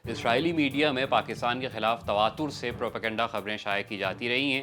اسرائیلی media میں پاکستان کے خلاف تواتر سے پروپیگنڈا خبریں شائع کی جاتی رہی ہیں۔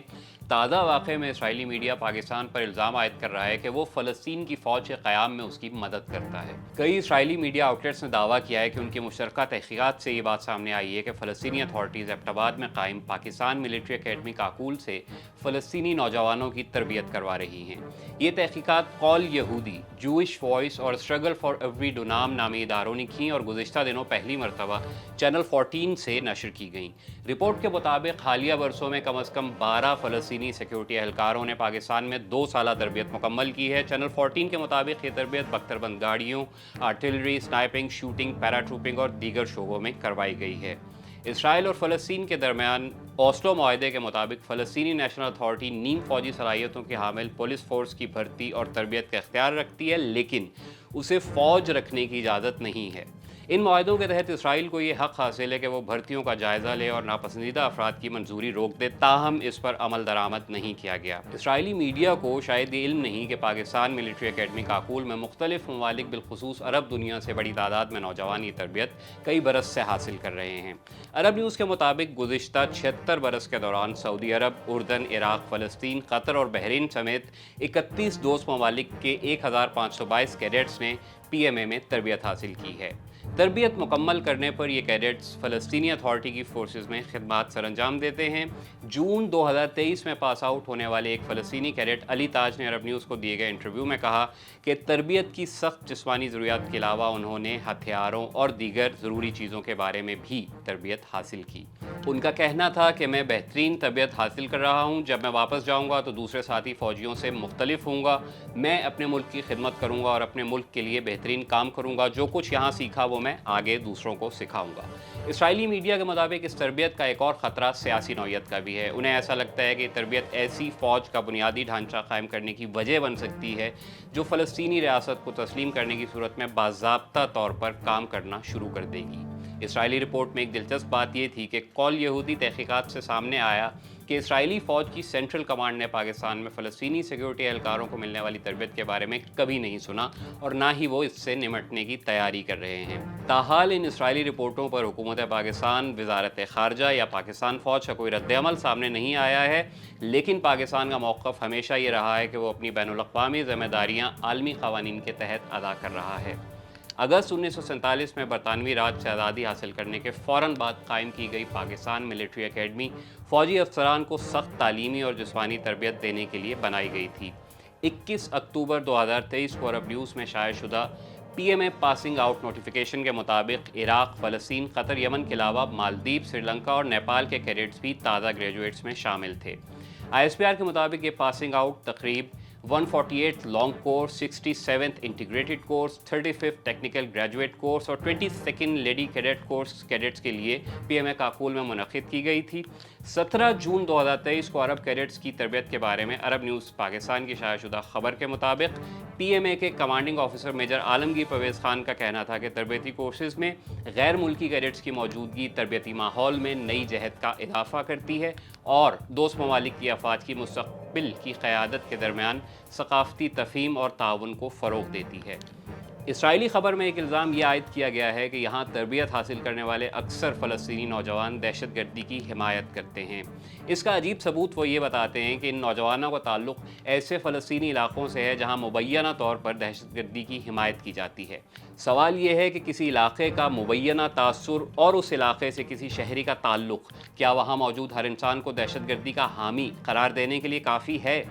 تازہ واقعے میں اسرائیلی میڈیا پاکستان پر الزام عائد کر رہا ہے کہ وہ فلسطین کی فوج کے قیام میں اس کی مدد کرتا ہے۔ کئی اسرائیلی میڈیا آؤٹلیٹس نے دعویٰ کیا ہے کہ ان کی مشترکہ تحقیقات سے یہ بات سامنے آئی ہے کہ فلسطینی اتھارٹیز ایبٹ آباد میں قائم پاکستان ملٹری اکیڈمی کاکول سے فلسطینی نوجوانوں کی تربیت کروا رہی ہیں۔ یہ تحقیقات قول یہودی، جوئش وائس اور اسٹرگل فار ایوری ڈونام نامی اداروں نے کی اور گزشتہ دنوں پہلی مرتبہ چینل 14 سے نشر کی گئیں۔ رپورٹ کے مطابق حالیہ برسوں میں کم از کم 12 فلسطینی سیکیورٹی اہلکاروں نے پاکستان میں 2 سالہ تربیت مکمل کی ہے۔ چینل 14 کے مطابق یہ تربیت بختربند گاڑیوں، آرٹلری، سنائپنگ، شوٹنگ، پیراٹروپنگ اور دیگر شعبوں میں کروائی گئی ہے۔ اسرائیل اور فلسطین کے درمیان اوسلو معاہدے کے مطابق فلسطینی نیشنل اتھارٹی نیم فوجی صلاحیتوں کی حامل پولیس فورس کی بھرتی اور تربیت کا اختیار رکھتی ہے، لیکن اسے فوج رکھنے کی اجازت نہیں ہے۔ ان معاہدوں کے تحت اسرائیل کو یہ حق حاصل ہے کہ وہ بھرتیوں کا جائزہ لے اور ناپسندیدہ افراد کی منظوری روک دے، تاہم اس پر عمل درآمد نہیں کیا گیا۔ اسرائیلی میڈیا کو شاید یہ علم نہیں کہ پاکستان ملٹری اکیڈمی کاکول میں مختلف ممالک بالخصوص عرب دنیا سے بڑی تعداد میں نوجوان یہ تربیت کئی برس سے حاصل کر رہے ہیں۔ عرب نیوز کے مطابق گزشتہ 76 برس کے دوران سعودی عرب، اردن، عراق، فلسطین، قطر اور بحرین سمیت 31 دوست ممالک کے 1522 کیڈٹس نے پی ایم اے میں تربیت حاصل کی ہے۔ تربیت مکمل کرنے پر یہ کیڈٹس فلسطینی اتھارٹی کی فورسز میں خدمات سر انجام دیتے ہیں۔ جون 2023 میں پاس آؤٹ ہونے والے ایک فلسطینی کیڈٹ علی تاج نے عرب نیوز کو دیے گئے انٹرویو میں کہا کہ تربیت کی سخت جسمانی ضروریات کے علاوہ انہوں نے ہتھیاروں اور دیگر ضروری چیزوں کے بارے میں بھی تربیت حاصل کی۔ ان کا کہنا تھا کہ میں بہترین تربیت حاصل کر رہا ہوں، جب میں واپس جاؤں گا تو دوسرے ساتھی فوجیوں سے مختلف ہوں گا، میں اپنے ملک کی خدمت کروں گا اور اپنے ملک کے لیے بہترین کام کروں گا، جو کچھ یہاں سیکھا وہ میں آگے دوسروں کو سکھاؤں گا۔ اسرائیلی میڈیا کے مطابق اس تربیت کا ایک اور خطرہ سیاسی نوعیت کا بھی ہے۔ انہیں ایسا لگتا ہے کہ یہ تربیت ایسی فوج کا بنیادی ڈھانچہ قائم کرنے کی وجہ بن سکتی ہے جو فلسطینی ریاست کو تسلیم کرنے کی صورت میں باضابطہ طور پر کام کرنا شروع کر دے گی۔ اسرائیلی رپورٹ میں ایک دلچسپ بات یہ تھی کہ قول یہودی تحقیقات سے سامنے آیا کہ اسرائیلی فوج کی سینٹرل کمانڈ نے پاکستان میں فلسطینی سیکیورٹی اہلکاروں کو ملنے والی تربیت کے بارے میں کبھی نہیں سنا اور نہ ہی وہ اس سے نمٹنے کی تیاری کر رہے ہیں۔ تاحال ان اسرائیلی رپورٹوں پر حکومت پاکستان، وزارت خارجہ یا پاکستان فوج کا کوئی رد عمل سامنے نہیں آیا ہے، لیکن پاکستان کا موقف ہمیشہ یہ رہا ہے کہ وہ اپنی بین الاقوامی ذمہ داریاں عالمی قوانین کے تحت ادا کر رہا ہے۔ اگست 1947 میں برطانوی راج سے آزادی حاصل کرنے کے فوراً بعد قائم کی گئی پاکستان ملٹری اکیڈمی فوجی افسران کو سخت تعلیمی اور جسمانی تربیت دینے کے لیے بنائی گئی تھی۔ 21 اکتوبر 2023 کو عرب نیوز میں شائع شدہ P M A passing out notification کے مطابق عراق، فلسطین، قطر، یمن کے علاوہ مالدیپ، سری لنکا اور نیپال کے کیڈٹس بھی تازہ گریجویٹس میں شامل تھے۔ آئی ایس پی آر کے مطابق یہ پاسنگ آؤٹ تقریب 148 long course, 67 integrated course, 35 technical graduate course اور 22 لیڈی کیڈٹ کورس کیڈٹس کے لیے پی ایم اے کاکول میں منعقد کی گئی تھی۔ 17 جون 2023 کو عرب کیڈٹس کی تربیت کے بارے میں عرب نیوز پاکستان کی شائع شدہ خبر کے مطابق پی ایم اے کے کمانڈنگ آفیسر میجر عالمگیر پرویز خان کا کہنا تھا کہ تربیتی کورسز میں غیر ملکی کیڈٹس کی موجودگی تربیتی ماحول میں نئی جہت کا اضافہ کرتی ہے اور دوست ممالک کی افواج کی مستقبل کی قیادت کے درمیان ثقافتی تفہیم اور تعاون کو فروغ دیتی ہے۔ اسرائیلی خبر میں ایک الزام یہ عائد کیا گیا ہے کہ یہاں تربیت حاصل کرنے والے اکثر فلسطینی نوجوان دہشت گردی کی حمایت کرتے ہیں۔ اس کا عجیب ثبوت وہ یہ بتاتے ہیں کہ ان نوجوانوں کا تعلق ایسے فلسطینی علاقوں سے ہے جہاں مبینہ طور پر دہشت گردی کی حمایت کی جاتی ہے۔ سوال یہ ہے کہ کسی علاقے کا مبینہ تاثر اور اس علاقے سے کسی شہری کا تعلق کیا وہاں موجود ہر انسان کو دہشت گردی کا حامی قرار دینے کے لیے کافی ہے؟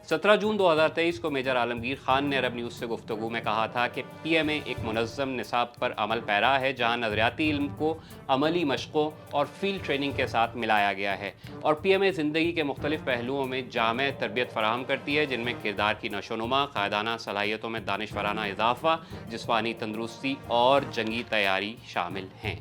17 جون 2023 کو میجر عالمگیر خان نے عرب نیوز سے گفتگو میں کہا تھا کہ پی ایم اے ایک منظم نصاب پر عمل پیرا ہے جہاں نظریاتی علم کو عملی مشقوں اور فیلڈ ٹریننگ کے ساتھ ملایا گیا ہے، اور پی ایم اے زندگی کے مختلف پہلوؤں میں جامع تربیت فراہم کرتی ہے جن میں کردار کی نشو و نما، قائدانہ صلاحیتوں میں دانشورانہ اضافہ، جسمانی تندرستی اور جنگی تیاری شامل ہیں۔